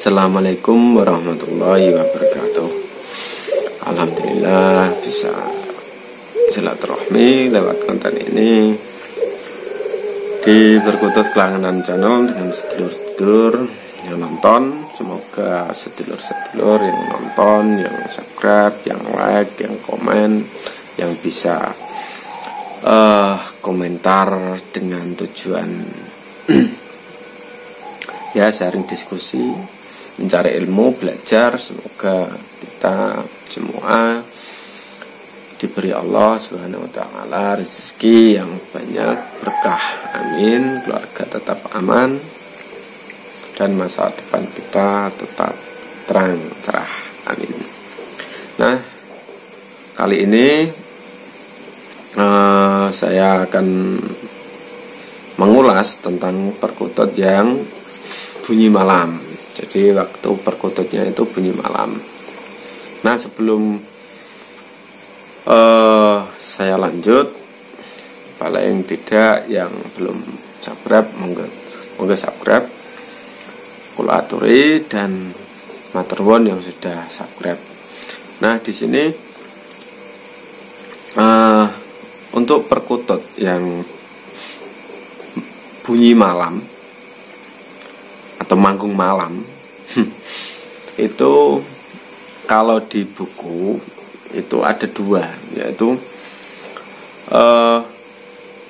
Assalamualaikum warahmatullahi wabarakatuh. Alhamdulillah bisa silaturahmi lewat konten ini di Perkutut Kelangenan Channel dengan sedulur-sedulur yang nonton. Semoga sedulur-sedulur yang nonton, yang subscribe, yang like, yang komen, yang bisa komentar dengan tujuan ya sharing diskusi, mencari ilmu, belajar. Semoga kita semua diberi Allah Subhanahu wa taala rezeki yang banyak, berkah, amin, keluarga tetap aman, dan masa depan kita tetap terang, cerah, amin. Nah, kali ini saya akan mengulas tentang perkutut yang bunyi malam. Jadi waktu perkututnya itu bunyi malam. Nah, sebelum saya lanjut, paling tidak yang belum subscribe monggo subscribe, kula aturi, dan maturnuwun yang sudah subscribe. Nah, di sini untuk perkutut yang bunyi malam atau manggung malam itu kalau di buku itu ada dua, yaitu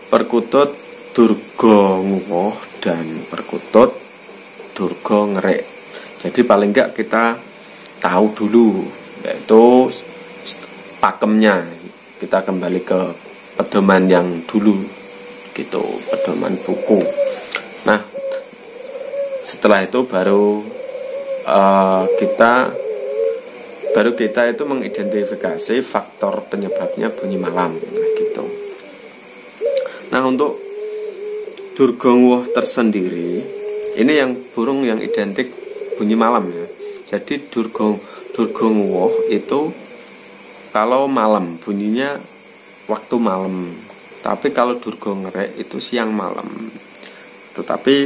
perkutut Durga Nguwoh dan perkutut Durga Ngerek. Jadi paling enggak kita tahu dulu, yaitu pakemnya. Kita kembali ke pedoman yang dulu gitu, pedoman buku. Nah, setelah itu baru kita itu mengidentifikasi faktor penyebabnya bunyi malam, gitu. Nah, untuk Durga Nguwoh tersendiri, ini yang burung yang identik bunyi malam ya. Jadi Durga Nguwoh itu kalau malam bunyinya waktu malam, tapi kalau Durga Ngerek itu siang malam. Tetapi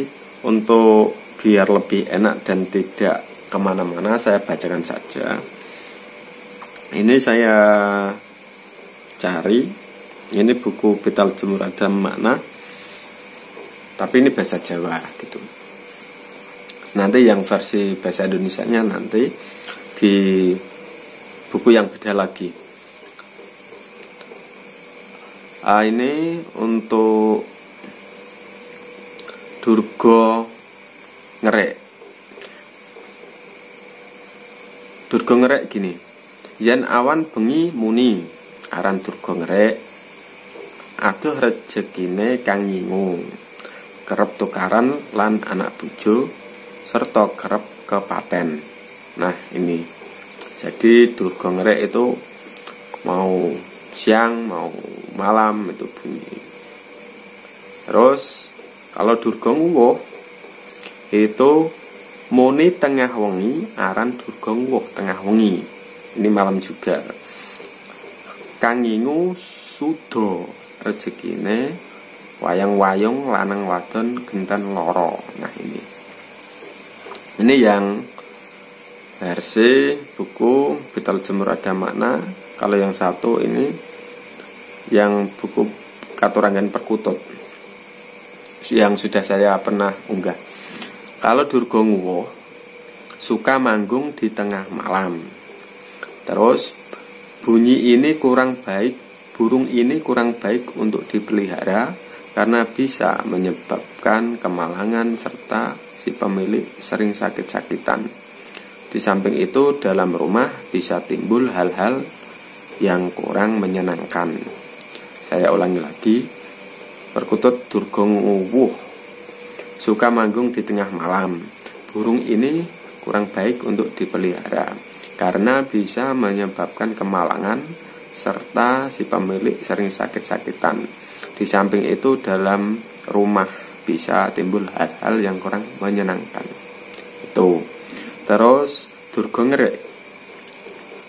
untuk biar lebih enak dan tidak kemana-mana, saya bacakan saja. Ini saya cari, ini buku Pital Jemur Adam Makna, tapi ini bahasa Jawa gitu. Nanti yang versi bahasa Indonesianya nanti di buku yang beda lagi. Ini untuk Durga Ngerek. Durga Ngerek gini. Yen awan bengi muni aran Durga Ngerek, aduh rejekine kang nyingung, kerep tukaran lan anak bojo serta kerep kepaten. Nah, ini. Jadi Durga Ngerek itu mau siang mau malam itu bunyi. Terus kalau Durga Nguwoh itu muni tengah wengi aran Durga Nguwoh tengah wengi. Ini malam juga. Kang ngingu suda rezekine wayang-wayung lanang wadon genten loro. Nah, ini yang versi buku Pital Jemur Adam Makna. Kalau yang satu ini yang buku Katurangan Perkutut yang sudah saya pernah unggah. Kalau Durga Nguwoh suka manggung di tengah malam. Terus bunyi ini kurang baik, burung ini kurang baik untuk dipelihara karena bisa menyebabkan kemalangan serta si pemilik sering sakit-sakitan. Di samping itu dalam rumah bisa timbul hal-hal yang kurang menyenangkan. Saya ulangi lagi. Perkutut Durga Nguwoh suka manggung di tengah malam. Burung ini kurang baik untuk dipelihara karena bisa menyebabkan kemalangan serta si pemilik sering sakit-sakitan. Di samping itu dalam rumah bisa timbul hal-hal yang kurang menyenangkan. Itu. Terus Durga Ngerek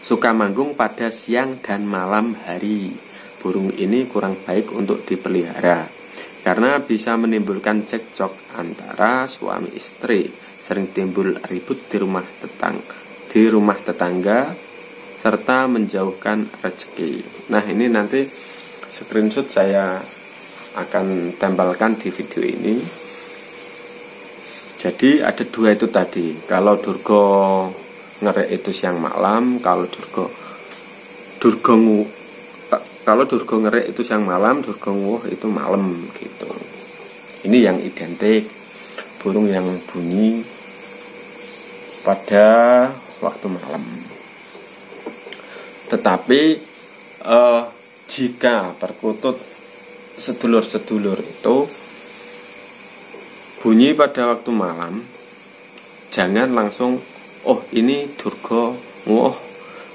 suka manggung pada siang dan malam hari. Burung ini kurang baik untuk dipelihara karena bisa menimbulkan cekcok antara suami istri sering timbul ribut di rumah tetangga, serta menjauhkan rezeki. Nah, ini nanti screenshot saya akan tempelkan di video ini. Jadi ada dua itu tadi. Kalau durga ngerek itu siang malam, kalau durga ngerek itu siang malam, durga nguwuh itu malam gitu. Ini yang identik burung yang bunyi pada waktu malam. Tetapi jika perkutut sedulur-sedulur itu bunyi pada waktu malam, jangan langsung ini durga nguwuh,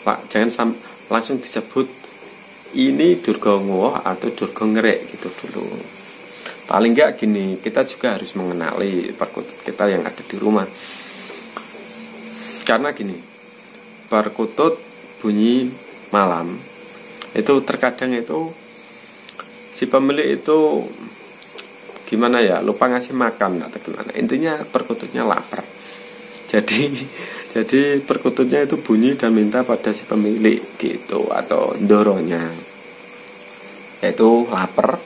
Pak. Jangan langsung disebut ini durga nguwuh atau durga ngerek gitu dulu. Paling enggak gini, kita juga harus mengenali perkutut kita yang ada di rumah. Karena gini, perkutut bunyi malam itu terkadang itu si pemilik itu gimana ya, lupa ngasih makan atau gimana. Intinya perkututnya lapar. Jadi perkututnya itu bunyi dan minta pada si pemilik gitu, atau ndoronya. Yaitu lapar.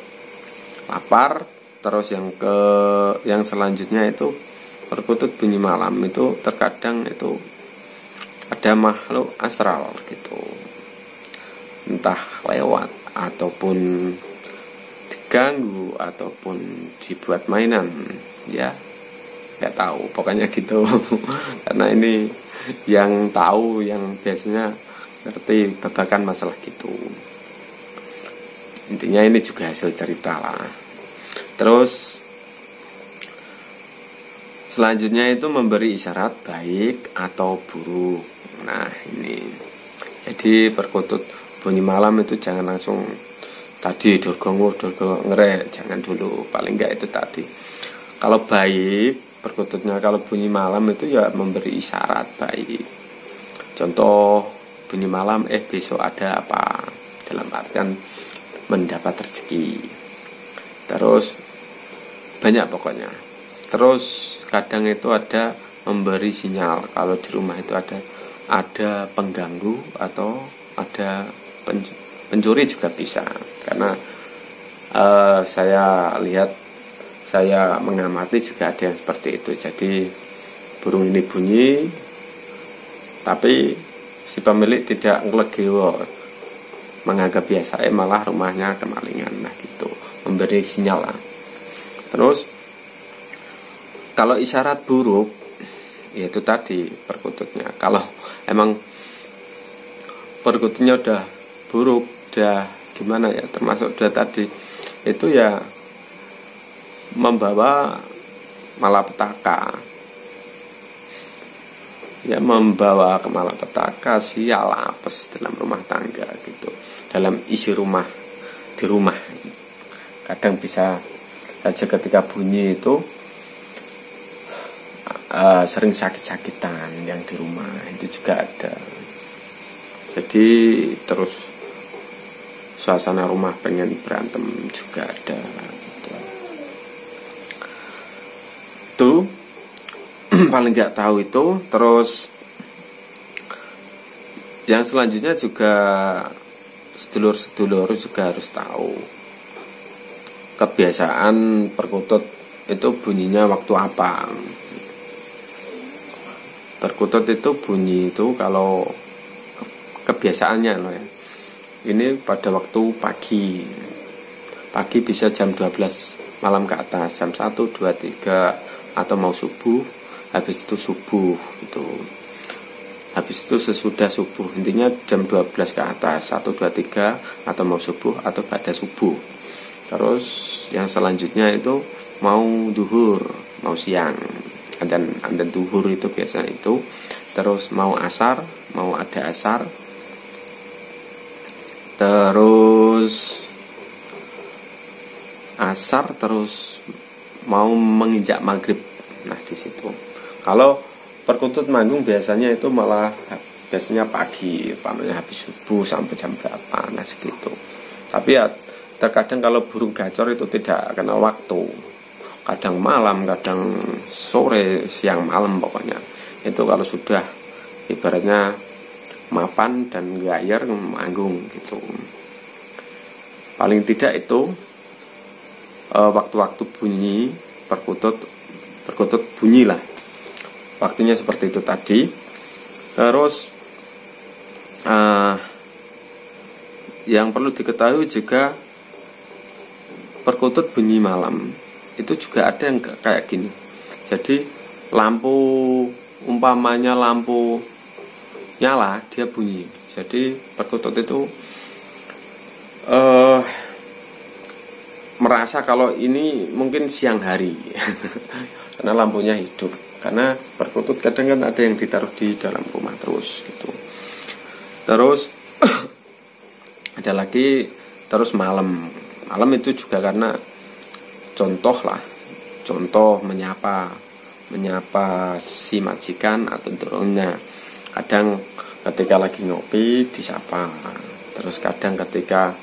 Terus yang selanjutnya itu perkutut bunyi malam itu terkadang itu ada makhluk astral gitu. Entah lewat ataupun diganggu ataupun dibuat mainan, ya nggak tahu, pokoknya gitu. Karena ini yang tahu, yang biasanya ngerti babakan masalah gitu. Intinya ini juga hasil cerita lah. Terus selanjutnya itu memberi isyarat baik atau buruk. Nah, ini jadi perkutut bunyi malam itu jangan langsung tadi durga nguwuh, durga ngerek, jangan dulu. Paling enggak itu tadi. Kalau baik perkututnya, kalau bunyi malam itu ya memberi isyarat baik. Contoh bunyi malam, besok ada apa, dalam artian mendapat rezeki. Terus banyak pokoknya. Terus kadang itu ada memberi sinyal kalau di rumah itu ada pengganggu atau ada pencuri juga bisa. Karena saya lihat, saya mengamati juga ada yang seperti itu. Jadi burung ini bunyi, tapi si pemilik tidak ngelegewo, menganggap biasa, malah rumahnya kemalingan. Nah gitu, memberi sinyal lah. Terus kalau isyarat buruk, yaitu tadi perkututnya. Kalau emang perkututnya udah buruk, udah gimana ya, termasuk udah tadi itu ya membawa malapetaka, ya membawa ke malapetaka, sial, apes dalam rumah tangga gitu, dalam isi rumah, di rumah. Kadang bisa saja ketika bunyi itu sering sakit-sakitan yang di rumah, itu juga ada. Jadi terus suasana rumah pengen berantem juga ada gitu. Itu paling nggak tahu itu. Terus yang selanjutnya juga sedulur-sedulur juga harus tahu kebiasaan perkutut itu bunyinya waktu apa. Perkutut itu bunyi itu kalau kebiasaannya loh ya, ini pada waktu pagi bisa jam 12 malam ke atas, jam 1, 2, 3, atau mau subuh, habis itu subuh gitu. Habis itu sesudah subuh, intinya jam 12 ke atas, 1, 2, 3, atau mau subuh atau pada subuh. Terus yang selanjutnya itu mau duhur, mau siang, dan duhur itu biasa itu. Terus mau asar, mau ada asar. Terus asar, terus mau menginjak maghrib. Nah di situ. Kalau perkutut manggung biasanya itu malah biasanya pagi, pamannya habis subuh sampai jam berapa, nah segitu. Tapi ya terkadang kalau burung gacor itu tidak kenal waktu. kadang malam, kadang sore, siang, malam pokoknya. Itu kalau sudah ibaratnya mapan dan gayer manggung gitu. Paling tidak itu waktu-waktu bunyi perkutut bunyi lah. Waktunya seperti itu tadi. Terus yang perlu diketahui juga perkutut bunyi malam itu juga ada yang kayak gini. Jadi lampu, umpamanya lampu nyala, dia bunyi. Jadi perkutut itu merasa kalau ini mungkin siang hari karena lampunya hidup. Karena perkutut kadang kan ada yang ditaruh di dalam rumah terus gitu. Terus ada lagi terus malam itu juga karena contoh menyapa si majikan atau dorongnya. Kadang ketika lagi ngopi disapa, terus kadang ketika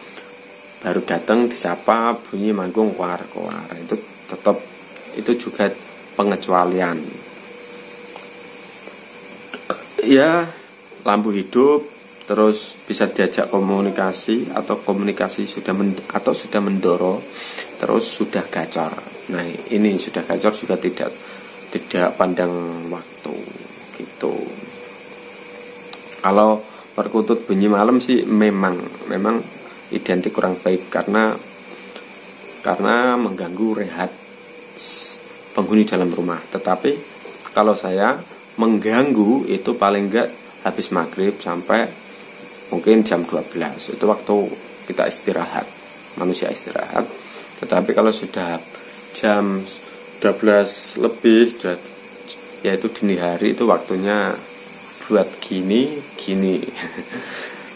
baru datang disapa, bunyi manggung kuar. Itu tetap, itu juga pengecualian. Ya, lampu hidup, terus bisa diajak komunikasi atau komunikasi sudah mendoro, terus sudah gacor. Nah, ini sudah gacor juga tidak pandang waktu gitu. Kalau perkutut bunyi malam sih memang identik kurang baik karena mengganggu rehat penghuni dalam rumah. Tetapi kalau saya mengganggu itu paling enggak habis maghrib sampai mungkin jam 12. Itu waktu kita istirahat, manusia istirahat. Tetapi kalau sudah jam 12 lebih, yaitu dini hari, itu waktunya buat gini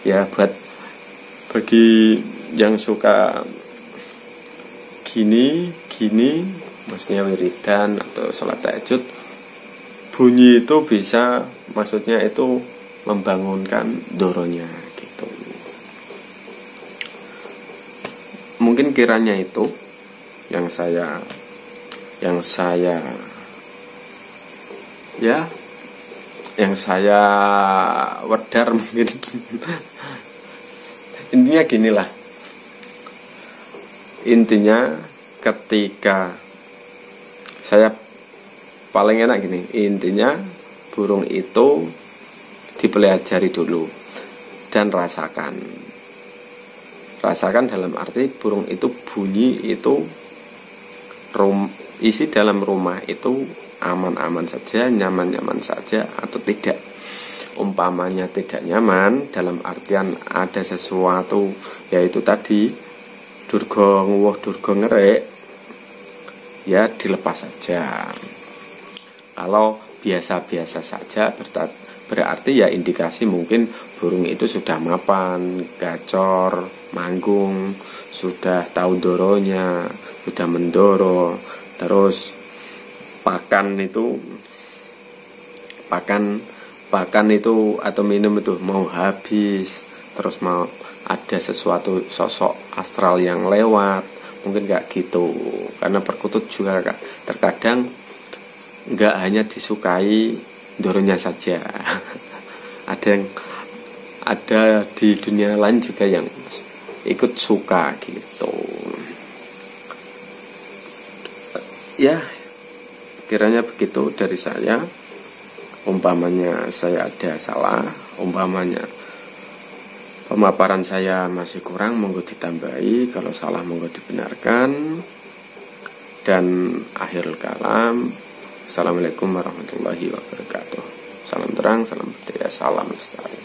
ya, bagi yang suka gini maksudnya wiridan atau sholat tahajud, bunyi itu bisa, maksudnya itu membangunkan doronya gitu. Mungkin kiranya itu yang saya wedar mungkin. Intinya ginilah. Intinya ketika saya paling enak gini, intinya burung itu dipelajari dulu dan rasakan dalam arti burung itu bunyi itu isi dalam rumah itu aman-aman saja, nyaman-nyaman saja atau tidak. Umpamanya tidak nyaman dalam artian ada sesuatu, yaitu tadi durga nguwuh durga ngerek, ya dilepas saja. Kalau biasa-biasa saja berarti ya indikasi mungkin burung itu sudah mapan, gacor, manggung, sudah tahu doronya, sudah mendoro, terus pakan itu atau minum itu mau habis, terus mau ada sesuatu sosok astral yang lewat, mungkin kayak gitu. Karena perkutut juga terkadang nggak hanya disukai doronya saja, ada di dunia lain juga yang ikut suka gitu. Ya, kiranya begitu dari saya. Umpamanya saya ada salah, umpamanya pemaparan saya masih kurang, monggo ditambahi. Kalau salah monggo dibenarkan. Dan akhirul kalam, assalamualaikum warahmatullahi wabarakatuh. Salam terang, salam budaya, salam lestari.